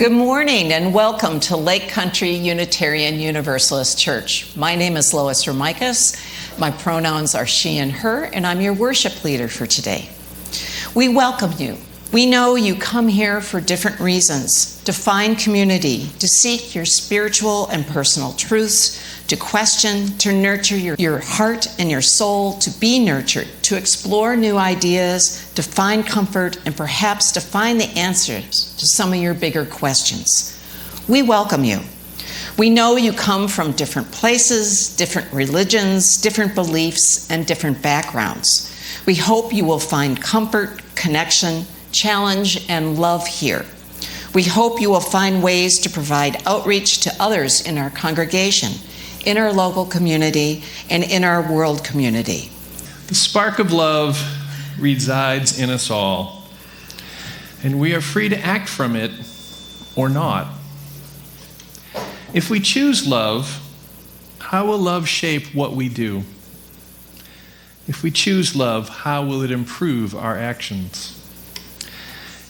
Good morning and welcome to Lake Country Unitarian Universalist Church. My name is Lois Ramicus. My pronouns are she and her, and I'm your worship leader for today. We welcome you. We know you come here for different reasons: to find community, to seek your spiritual and personal truths, to question, to nurture your heart and your soul, to be nurtured, to explore new ideas, to find comfort, and perhaps to find the answers to some of your bigger questions. We welcome you. We know you come from different places, different religions, different beliefs, and different backgrounds. We hope you will find comfort, connection, challenge, and love here. We hope you will find ways to provide outreach to others in our congregation, in our local community, and in our world community. The spark of love resides in us all, and we are free to act from it or not. If we choose love, how will love shape what we do? If we choose love, how will it improve our actions?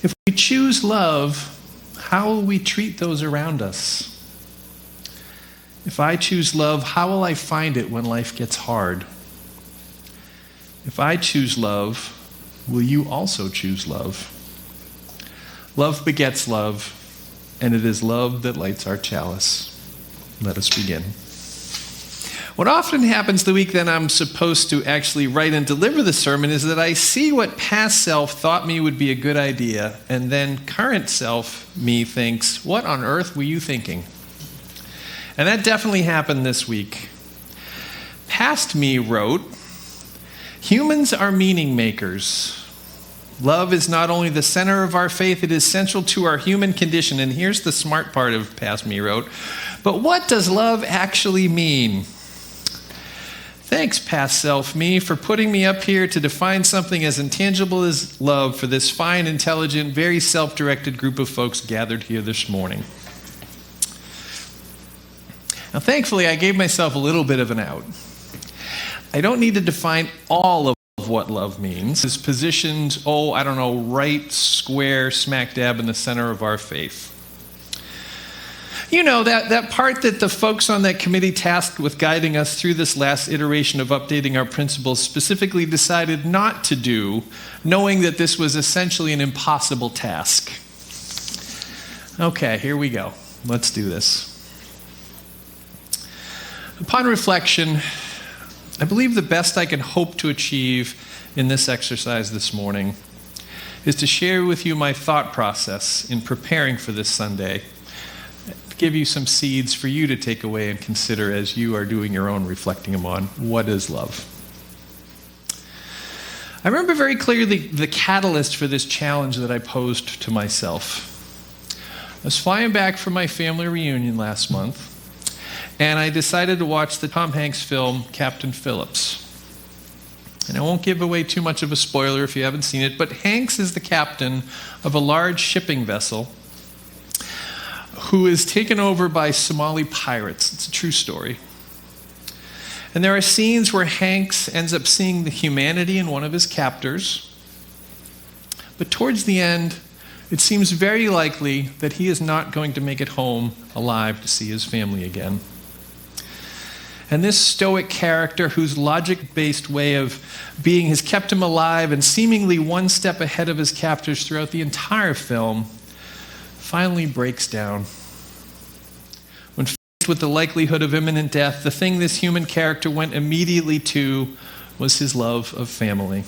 If we choose love, how will we treat those around us? If I choose love, how will I find it when life gets hard? If I choose love, will you also choose love? Love begets love, and it is love that lights our chalice. Let us begin. What often happens the week that I'm supposed to actually write and deliver the sermon is that I see what past self thought me would be a good idea, and then current self me thinks, what on earth were you thinking? And that definitely happened this week. Past me wrote, humans are meaning makers. Love is not only the center of our faith, it is central to our human condition. And here's the smart part of past me wrote, but what does love actually mean? Thanks, past self me, for putting me up here to define something as intangible as love for this fine, intelligent, very self-directed group of folks gathered here this morning. Now, thankfully, I gave myself a little bit of an out. I don't need to define all of what love means. It's positioned, right square smack dab in the center of our faith. You know, that part that the folks on that committee tasked with guiding us through this last iteration of updating our principles specifically decided not to do, knowing that this was essentially an impossible task. Okay, here we go. Let's do this. Upon reflection, I believe the best I can hope to achieve in this exercise this morning is to share with you my thought process in preparing for this Sunday, to give you some seeds for you to take away and consider as you are doing your own reflecting on what is love. I remember very clearly the catalyst for this challenge that I posed to myself. I was flying back from my family reunion last month, and I decided to watch the Tom Hanks film, Captain Phillips. And I won't give away too much of a spoiler if you haven't seen it, but Hanks is the captain of a large shipping vessel who is taken over by Somali pirates. It's a true story. And there are scenes where Hanks ends up seeing the humanity in one of his captors, but towards the end, it seems very likely that he is not going to make it home alive to see his family again. And this stoic character, whose logic-based way of being has kept him alive and seemingly one step ahead of his captors throughout the entire film, finally breaks down. When faced with the likelihood of imminent death, the thing this human character went immediately to was his love of family.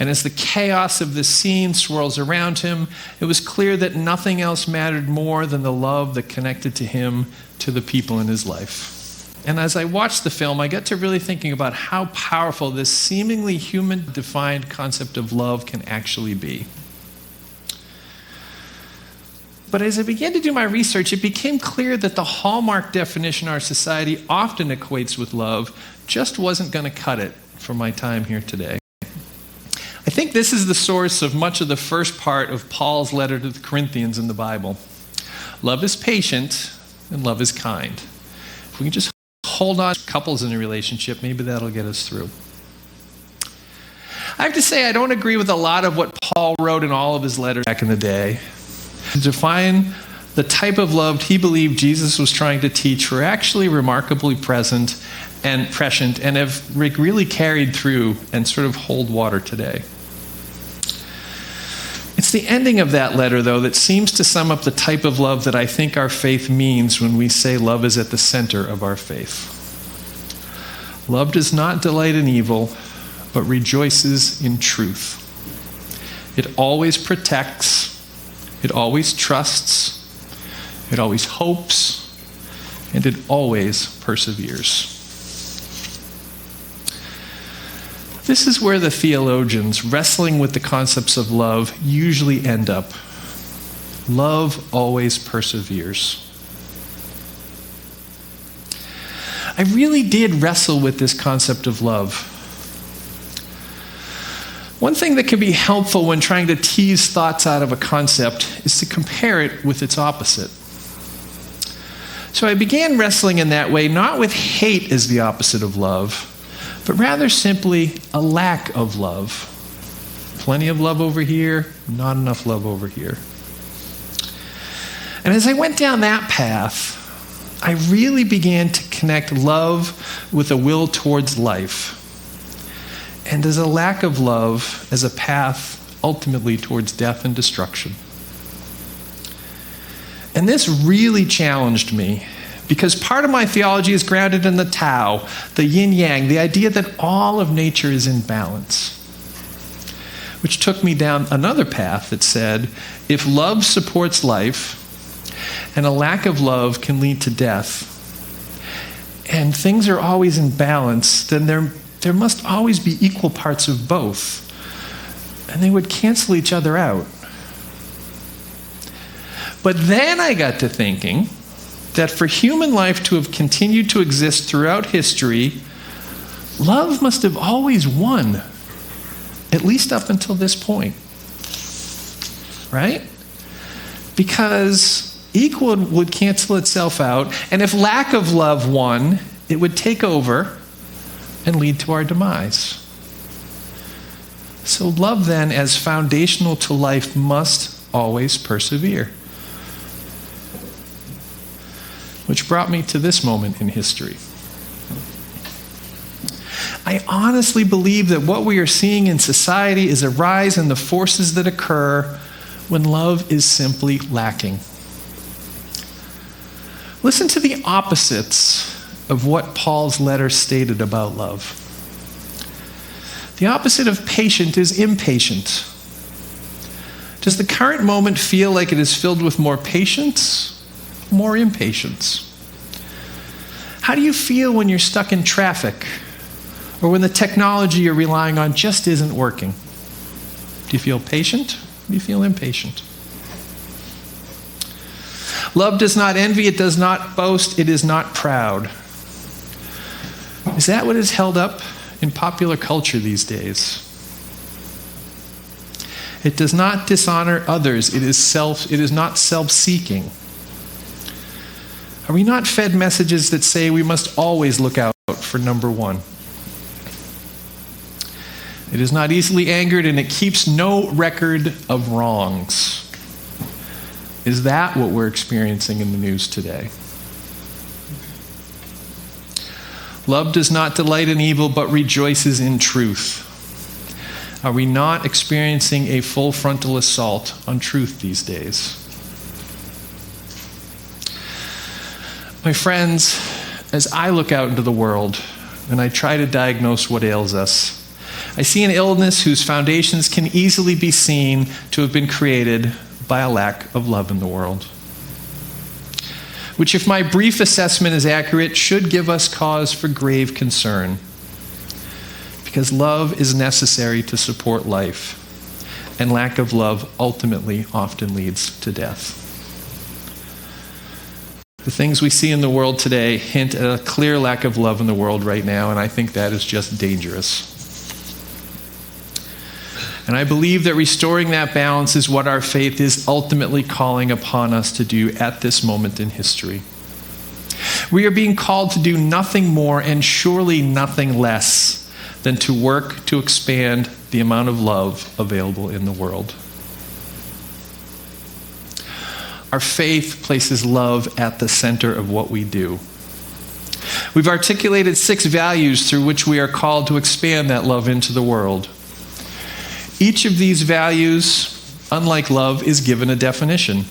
And as the chaos of the scene swirls around him, it was clear that nothing else mattered more than the love that connected to him to the people in his life. And as I watched the film, I got to really thinking about how powerful this seemingly human-defined concept of love can actually be. But as I began to do my research, it became clear that the hallmark definition our society often equates with love just wasn't going to cut it for my time here today. I think this is the source of much of the first part of Paul's letter to the Corinthians in the Bible. Love is patient and love is kind. If we can just hold on to couples in a relationship, maybe that'll get us through. I have to say, I don't agree with a lot of what Paul wrote in all of his letters back in the day. To define the type of love he believed Jesus was trying to teach were actually remarkably present and prescient and have really carried through and sort of hold water today. It's the ending of that letter, though, that seems to sum up the type of love that I think our faith means when we say love is at the center of our faith. Love does not delight in evil, but rejoices in truth. It always protects, it always trusts, it always hopes, and it always perseveres. This is where the theologians wrestling with the concepts of love usually end up. Love always perseveres. I really did wrestle with this concept of love. One thing that can be helpful when trying to tease thoughts out of a concept is to compare it with its opposite. So I began wrestling in that way, not with hate as the opposite of love, but rather simply a lack of love. Plenty of love over here, not enough love over here. And as I went down that path, I really began to connect love with a will towards life, and as a lack of love as a path ultimately towards death and destruction. And this really challenged me, because part of my theology is grounded in the Tao, the yin-yang, the idea that all of nature is in balance. Which took me down another path that said, if love supports life, and a lack of love can lead to death, and things are always in balance, then there must always be equal parts of both, and they would cancel each other out. But then I got to thinking that for human life to have continued to exist throughout history, love must have always won, at least up until this point. Right? Because equal would cancel itself out, and if lack of love won, it would take over and lead to our demise. So love then, as foundational to life, must always persevere. Which brought me to this moment in history. I honestly believe that what we are seeing in society is a rise in the forces that occur when love is simply lacking. Listen to the opposites of what Paul's letter stated about love. The opposite of patient is impatient. Does the current moment feel like it is filled with more patience? More impatience? How do you feel when you're stuck in traffic, or when the technology you're relying on just isn't working? Do you feel patient? Or do you feel impatient? Love does not envy, it does not boast, it is not proud. Is that what is held up in popular culture these days? It does not dishonor others, it is not self-seeking. Are we not fed messages that say we must always look out for number one? It is not easily angered, and it keeps no record of wrongs. Is that what we're experiencing in the news today? Love does not delight in evil, but rejoices in truth. Are we not experiencing a full frontal assault on truth these days? My friends, as I look out into the world and I try to diagnose what ails us, I see an illness whose foundations can easily be seen to have been created by a lack of love in the world. Which, if my brief assessment is accurate, should give us cause for grave concern. Because love is necessary to support life, and lack of love ultimately often leads to death. The things we see in the world today hint at a clear lack of love in the world right now, and I think that is just dangerous. And I believe that restoring that balance is what our faith is ultimately calling upon us to do at this moment in history. We are being called to do nothing more and surely nothing less than to work to expand the amount of love available in the world. our faith places love at the center of what we do. We've articulated 6 values through which we are called to expand that love into the world. Each of these values, unlike love, is given a definition.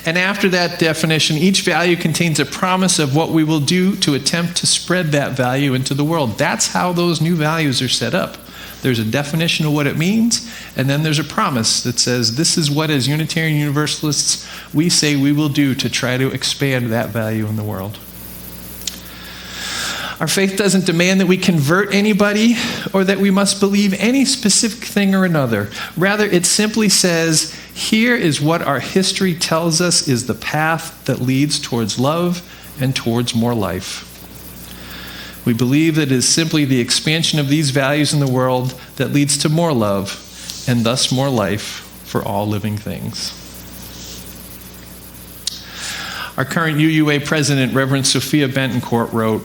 And after that definition, each value contains a promise of what we will do to attempt to spread that value into the world. That's how those new values are set up. There's a definition of what it means, and then there's a promise that says this is what, as Unitarian Universalists, we say we will do to try to expand that value in the world. Our faith doesn't demand that we convert anybody or that we must believe any specific thing or another. Rather, it simply says, here is what our history tells us is the path that leads towards love and towards more life. We believe that it is simply the expansion of these values in the world that leads to more love and thus more life for all living things. Our current UUA president, Reverend Sophia Bentoncourt, wrote,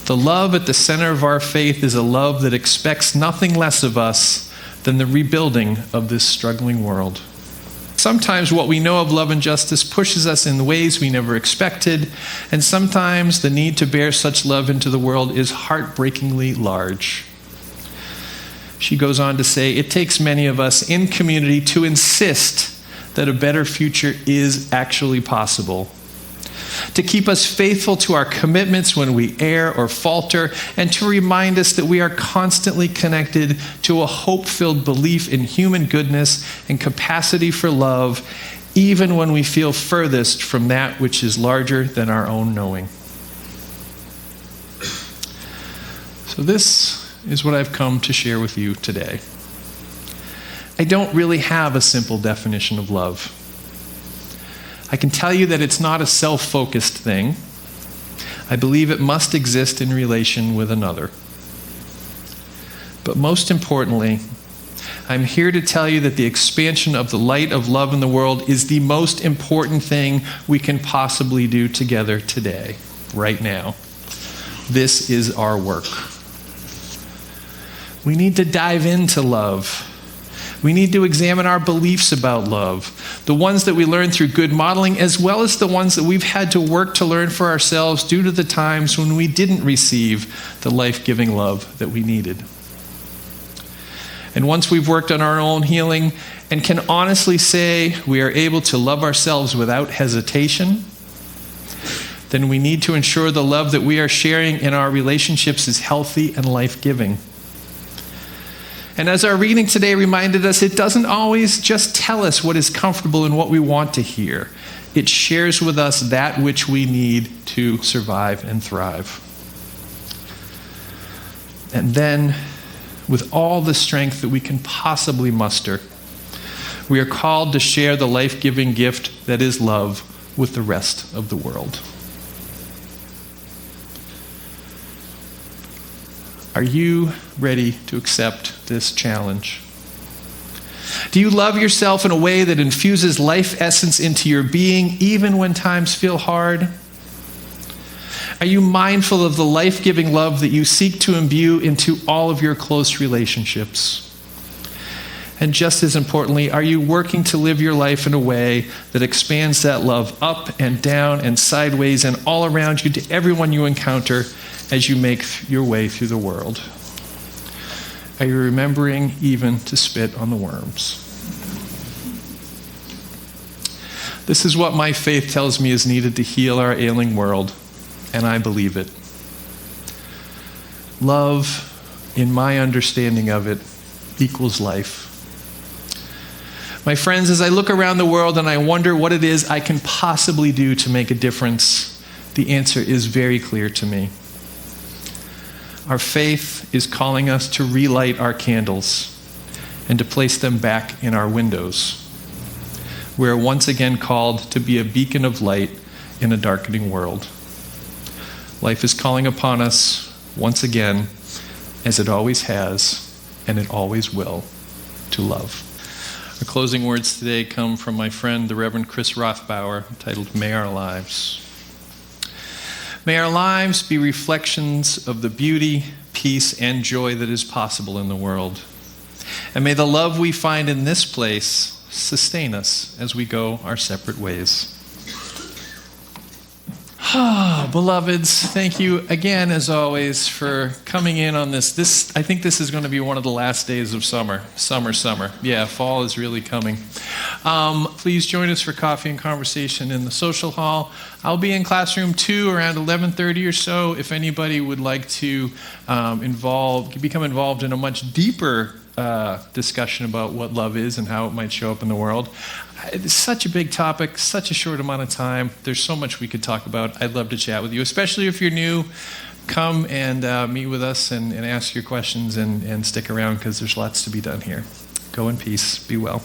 "The love at the center of our faith is a love that expects nothing less of us than the rebuilding of this struggling world." Sometimes what we know of love and justice pushes us in ways we never expected, and sometimes the need to bear such love into the world is heartbreakingly large. She goes on to say, it takes many of us in community to insist that a better future is actually possible, to keep us faithful to our commitments when we err or falter, and to remind us that we are constantly connected to a hope-filled belief in human goodness and capacity for love, even when we feel furthest from that which is larger than our own knowing. So this is what I've come to share with you today. I don't really have a simple definition of love. I can tell you that it's not a self-focused thing. I believe it must exist in relation with another. But most importantly, I'm here to tell you that the expansion of the light of love in the world is the most important thing we can possibly do together today, right now. This is our work. We need to dive into love. We need to examine our beliefs about love, the ones that we learn through good modeling, as well as the ones that we've had to work to learn for ourselves due to the times when we didn't receive the life-giving love that we needed. And once we've worked on our own healing and can honestly say we are able to love ourselves without hesitation, then we need to ensure the love that we are sharing in our relationships is healthy and life-giving. And as our reading today reminded us, it doesn't always just tell us what is comfortable and what we want to hear. It shares with us that which we need to survive and thrive. And then, with all the strength that we can possibly muster, we are called to share the life-giving gift that is love with the rest of the world. Are you ready to accept this challenge? Do you love yourself in a way that infuses life essence into your being, even when times feel hard? Are you mindful of the life-giving love that you seek to imbue into all of your close relationships? And just as importantly, are you working to live your life in a way that expands that love up and down and sideways and all around you to everyone you encounter as you make your way through the world? Are you remembering even to spit on the worms? This is what my faith tells me is needed to heal our ailing world, and I believe it. Love, in my understanding of it, equals life. My friends, as I look around the world and I wonder what it is I can possibly do to make a difference, the answer is very clear to me. Our faith is calling us to relight our candles and to place them back in our windows. We are once again called to be a beacon of light in a darkening world. Life is calling upon us once again, as it always has and it always will, to love. Our closing words today come from my friend, the Reverend Chris Rothbauer, titled, May Our Lives. May our lives be reflections of the beauty, peace, and joy that is possible in the world. And may the love we find in this place sustain us as we go our separate ways. Beloveds, thank you again, as always, for coming in on this. I think this is going to be one of the last days of summer. Summer. Yeah, fall is really coming. Please join us for coffee and conversation in the social hall. I'll be in classroom 2 around 11:30 or so. If anybody would like to become involved in a much deeper discussion about what love is and how it might show up in the world. It's such a big topic, such a short amount of time. There's so much we could talk about. I'd love to chat with you, especially if you're new. Come and meet with us and ask your questions and stick around, because there's lots to be done here. Go in peace. Be well.